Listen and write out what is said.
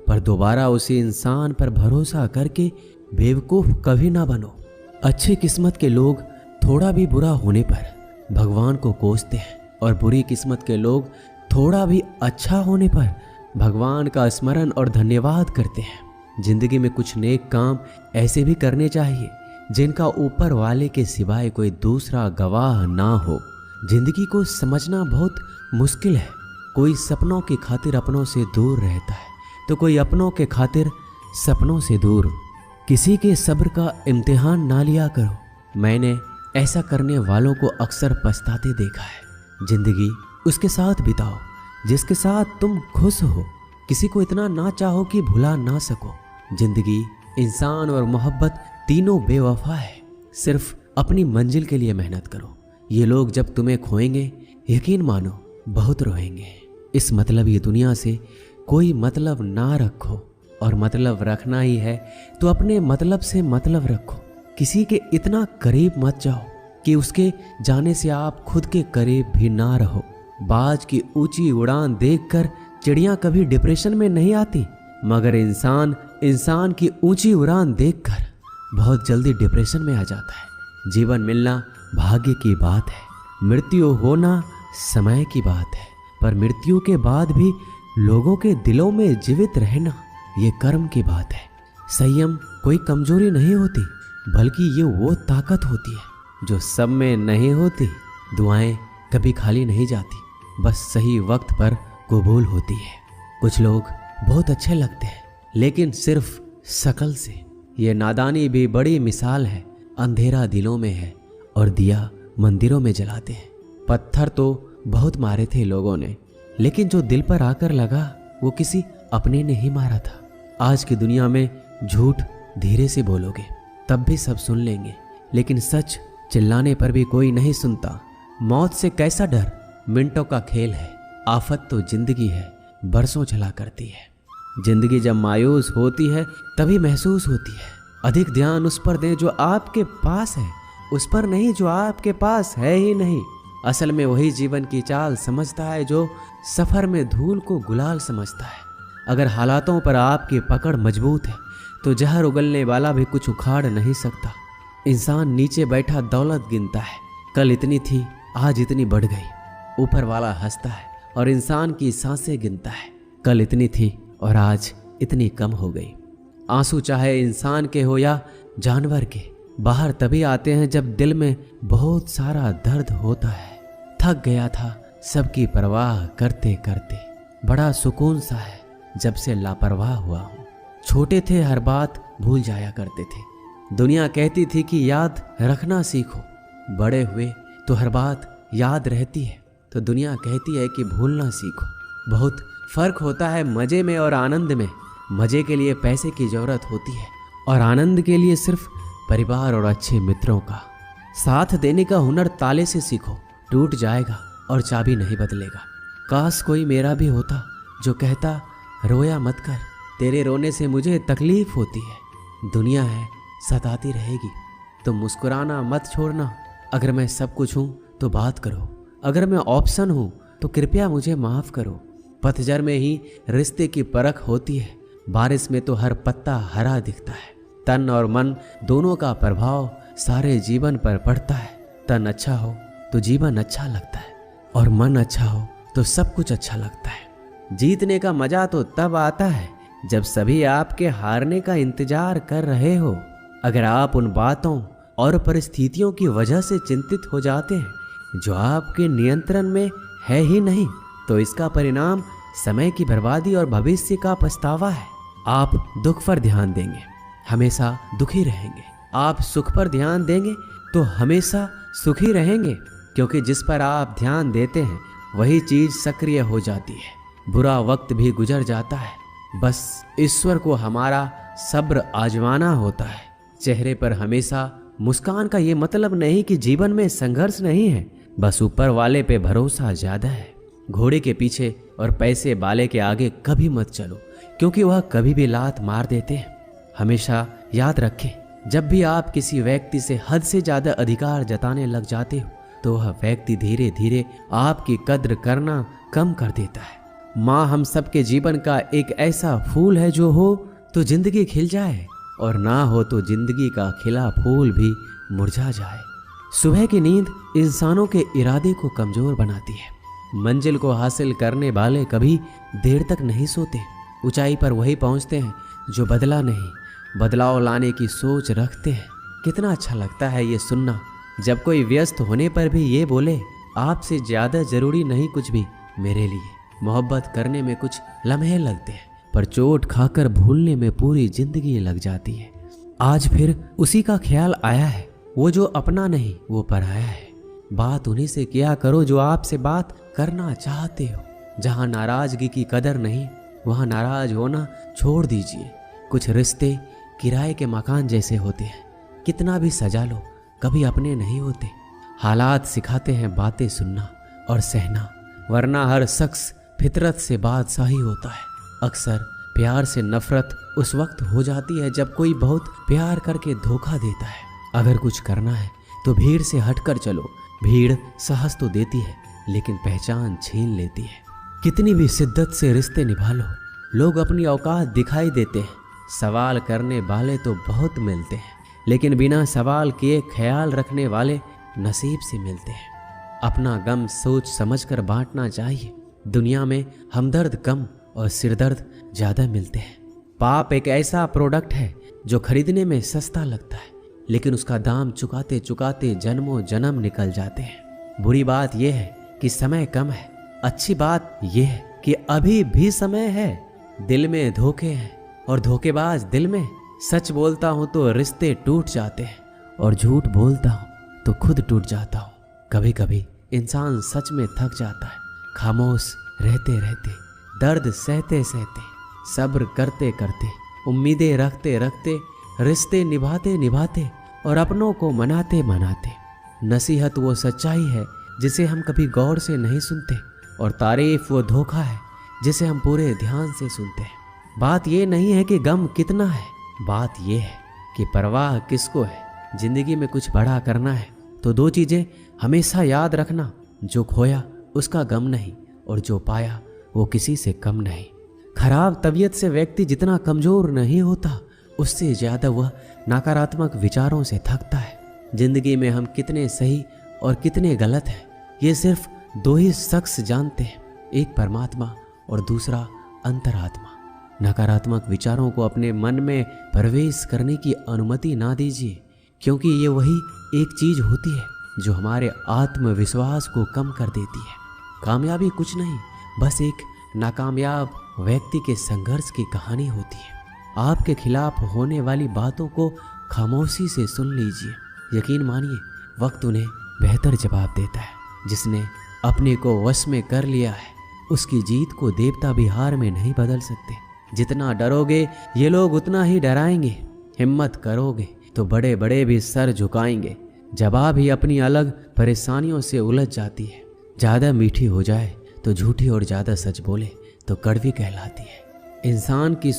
पर दोबारा उसी इंसान पर भरोसा करके बेवकूफ कभी ना बनो। अच्छी किस्मत के लोग थोड़ा भी बुरा होने पर भगवान को कोसते हैं और बुरी किस्मत के लोग थोड़ा भी अच्छा होने पर भगवान का स्मरण और धन्यवाद करते हैं। जिंदगी में कुछ नेक काम ऐसे भी करने चाहिए जिनका ऊपर वाले के सिवाय कोई दूसरा गवाह ना हो। जिंदगी को समझना बहुत मुश्किल है। कोई सपनों की खातिर अपनों से दूर रहता है तो कोई अपनों के खातिर सपनों से दूर। किसी के सब्र का इम्तिहान ना लिया करो। मैंने ऐसा करने वालों को अक्सर पछताते देखा है। जिंदगी उसके साथ बिताओ जिसके साथ तुम खुश हो। किसी को इतना ना चाहो कि भुला ना सको। जिंदगी, इंसान और मोहब्बत तीनों बेवफा है। सिर्फ अपनी मंजिल के लिए मेहनत करो। ये लोग जब तुम्हें खोएंगे यकीन मानो बहुत रोएंगे। इस मतलब ये दुनिया से कोई मतलब ना रखो, और मतलब रखना ही है तो अपने मतलब से मतलब रखो। किसी के इतना करीब मत जाओ कि उसके जाने से आप खुद के करीब भी ना रहो। बाज की ऊंची उड़ान देखकर चिड़िया कभी डिप्रेशन में नहीं आती, मगर इंसान की ऊंची उड़ान देखकर बहुत जल्दी डिप्रेशन में आ जाता है। जीवन मिलना भाग्य की बात है, मृत्यु होना समय की बात है, पर मृत्यु के बाद भी लोगों के दिलों में जीवित रहना ये कर्म की बात है। संयम कोई कमजोरी नहीं होती, बल्कि ये वो ताकत होती है जो सब में नहीं होती। दुआएं कभी खाली नहीं जाती, बस सही वक्त पर कबूल होती है। कुछ लोग बहुत अच्छे लगते हैं लेकिन सिर्फ शक्ल से। ये नादानी भी बड़ी मिसाल है। अंधेरा दिलों में है और दिया मंदिरों में जलाते हैं। पत्थर तो बहुत मारे थे लोगों ने, लेकिन जो दिल पर आकर लगा वो किसी अपने ने ही मारा था। आज की दुनिया में झूठ धीरे से बोलोगे तब भी सब सुन लेंगे, लेकिन सच चिल्लाने पर भी कोई नहीं सुनता। मौत से कैसा डर, मिनटों का खेल है। आफत तो जिंदगी है, बरसों चला करती है। जिंदगी जब मायूस होती है तभी महसूस होती है। अधिक ध्यान उस पर दें जो आपके पास है, उस पर नहीं जो आपके पास है ही नहीं। असल में वही जीवन की चाल समझता है जो सफर में धूल को गुलाल समझता है। अगर हालातों पर आपकी पकड़ मजबूत है तो जहर उगलने वाला भी कुछ उखाड़ नहीं सकता। इंसान नीचे बैठा दौलत गिनता है, कल इतनी थी आज इतनी बढ़ गई। ऊपर वाला हंसता है और इंसान की सांसें गिनता है, कल इतनी थी और आज इतनी कम हो गई। आंसू चाहे इंसान के हो या जानवर के, बाहर तभी आते हैं जब दिल में बहुत सारा दर्द होता है। थक गया था सबकी परवाह करते करते, बड़ा सुकून सा है जब से लापरवाह हुआ हूँ। छोटे थे हर बात भूल जाया करते थे। दुनिया कहती थी कि याद रखना सीखो। बड़े हुए तो हर बात याद रहती है, तो दुनिया कहती है कि भूलना सीखो। बहुत फर्क होता है मजे में और आनंद में। मजे के लिए पैसे की जरूरत होती है और आनंद के लिए सिर्फ परिवार और अच्छे मित्रों का साथ देने का हुनर ताले से सीखो। टूट जाएगा और चाबी नहीं बदलेगा। काश कोई मेरा भी होता जो कहता रोया मत कर, तेरे रोने से मुझे तकलीफ होती है। दुनिया है सताती रहेगी, तो मुस्कुराना मत छोड़ना। अगर मैं सब कुछ हूँ तो बात करो, अगर मैं ऑप्शन हूँ तो कृपया मुझे माफ़ करो। पतझड़ में ही रिश्ते की परख होती है, बारिश में तो हर पत्ता हरा दिखता है। तन और मन दोनों का प्रभाव सारे जीवन पर पड़ता है। तन अच्छा हो तो जीवन अच्छा लगता है और मन अच्छा हो तो सब कुछ अच्छा लगता है। जीतने का मजा तो तब आता है जब सभी आपके हारने का इंतजार कर रहे हो। अगर आप उन बातों और परिस्थितियों की वजह से चिंतित हो जाते हैं जो आपके नियंत्रण में है ही नहीं, तो इसका परिणाम समय की बर्बादी और भविष्य का पछतावा है। आप दुख पर ध्यान देंगे हमेशा दुखी रहेंगे। आप सुख पर ध्यान देंगे तो हमेशा सुखी रहेंगे, क्योंकि जिस पर आप ध्यान देते हैं वही चीज सक्रिय हो जाती है। बुरा वक्त भी गुजर जाता है, बस ईश्वर को हमारा सब्र आजमाना होता है। चेहरे पर हमेशा मुस्कान का ये मतलब नहीं कि जीवन में संघर्ष नहीं है, बस ऊपर वाले पे भरोसा ज्यादा है। घोड़े के पीछे और पैसे वाले के आगे कभी मत चलो, क्योंकि वह कभी भी लात मार देते हैं। हमेशा याद रखें, जब भी आप किसी व्यक्ति से हद से ज्यादा अधिकार जताने लग जाते हो तो वह व्यक्ति धीरे धीरे आपकी कद्र करना कम कर देता है। माँ हम सबके जीवन का एक ऐसा फूल है जो हो तो जिंदगी खिल जाए और ना हो तो जिंदगी का खिला फूल भी मुरझा जाए। सुबह की नींद इंसानों के इरादे को कमजोर बनाती है। मंजिल को हासिल करने वाले कभी देर तक नहीं सोते। ऊंचाई पर वही पहुंचते हैं जो बदला नहीं, बदलाव लाने की सोच रखते हैं। कितना अच्छा लगता है ये सुनना जब कोई व्यस्त होने पर भी ये बोले, आपसे ज़्यादा ज़रूरी नहीं कुछ भी मेरे लिए। मोहब्बत करने में कुछ लम्हे लगते हैं पर चोट खाकर भूलने में पूरी जिंदगी लग जाती है। आज फिर उसी का ख्याल आया है, वो जो अपना नहीं वो पराया है। बात उन्हीं से किया करो जो आपसे बात करना चाहते हो। जहाँ नाराज़गी की कदर नहीं वहाँ नाराज़ होना छोड़ दीजिए। कुछ रिश्ते किराए के मकान जैसे होते हैं, कितना भी सजा लो कभी अपने नहीं होते। हालात सिखाते हैं बातें सुनना और सहना, वरना हर शख्स फितरत से बादशाही होता है। अक्सर प्यार से नफरत उस वक्त हो जाती है जब कोई बहुत प्यार करके धोखा देता है। अगर कुछ करना है तो भीड़ से हटकर चलो। भीड़ साहस तो देती है लेकिन पहचान छीन लेती है। कितनी भी शिद्दत से रिश्ते निभा लो, लोग अपनी औकात दिखाई देते हैं। सवाल करने वाले तो बहुत मिलते हैं लेकिन बिना सवाल किए ख्याल रखने वाले नसीब से मिलते हैं। अपना गम सोच समझकर बांटना चाहिए। दुनिया में हमदर्द कम और सिरदर्द ज़्यादा मिलते हैं। पाप एक ऐसा प्रोडक्ट है जो खरीदने में सस्ता लगता है लेकिन उसका दाम चुकाते चुकाते जन्मों जन्म निकल जाते हैं। बुरी बात यह है कि समय कम है, अच्छी बात यह है कि अभी भी समय है। दिल में धोखे हैं और धोखेबाज दिल में। सच बोलता हूँ तो रिश्ते टूट जाते हैं और झूठ बोलता हूँ तो खुद टूट जाता हूँ। कभी कभी इंसान सच में थक जाता है। खामोश रहते रहते, दर्द सहते सहते, सब्र करते करते, उम्मीदें रखते रखते, रिश्ते निभाते निभाते और अपनों को मनाते मनाते। नसीहत वो सच्चाई है जिसे हम कभी गौर से नहीं सुनते और तारीफ वो धोखा है जिसे हम पूरे ध्यान से सुनते हैं। बात ये नहीं है कि गम कितना है, बात ये है कि परवाह किसको है। जिंदगी में कुछ बड़ा करना है तो दो चीज़ें हमेशा याद रखना, जो खोया उसका गम नहीं और जो पाया वो किसी से कम नहीं। खराब तबीयत से व्यक्ति जितना कमज़ोर नहीं होता उससे ज़्यादा वह नकारात्मक विचारों से थकता है। जिंदगी में हम कितने सही और कितने गलत हैं ये सिर्फ दो ही शख्स जानते हैं, एक परमात्मा और दूसरा अंतरात्मा। नकारात्मक विचारों को अपने मन में प्रवेश करने की अनुमति ना दीजिए क्योंकि ये वही एक चीज़ होती है जो हमारे आत्मविश्वास को कम कर देती है। कामयाबी कुछ नहीं, बस एक नाकामयाब व्यक्ति के संघर्ष की कहानी होती है। आपके खिलाफ होने वाली बातों को खामोशी से सुन लीजिए। यकीन मानिए वक्त उन्हें बेहतर जवाब देता है। जिसने अपने को वश में कर लिया है उसकी जीत को देवता भी हार में नहीं बदल सकते। जितना डरोगे ये लोग उतना ही डराएंगे। हिम्मत करोगे तो बड़े बड़े भी सर झुकाएंगे। जवाब ही अपनी अलग परेशानियों से उलझ जाती है। ज़्यादा मीठी हो जाए तो झूठी और ज़्यादा सच बोले तो कड़वी कहलाती है। इंसान की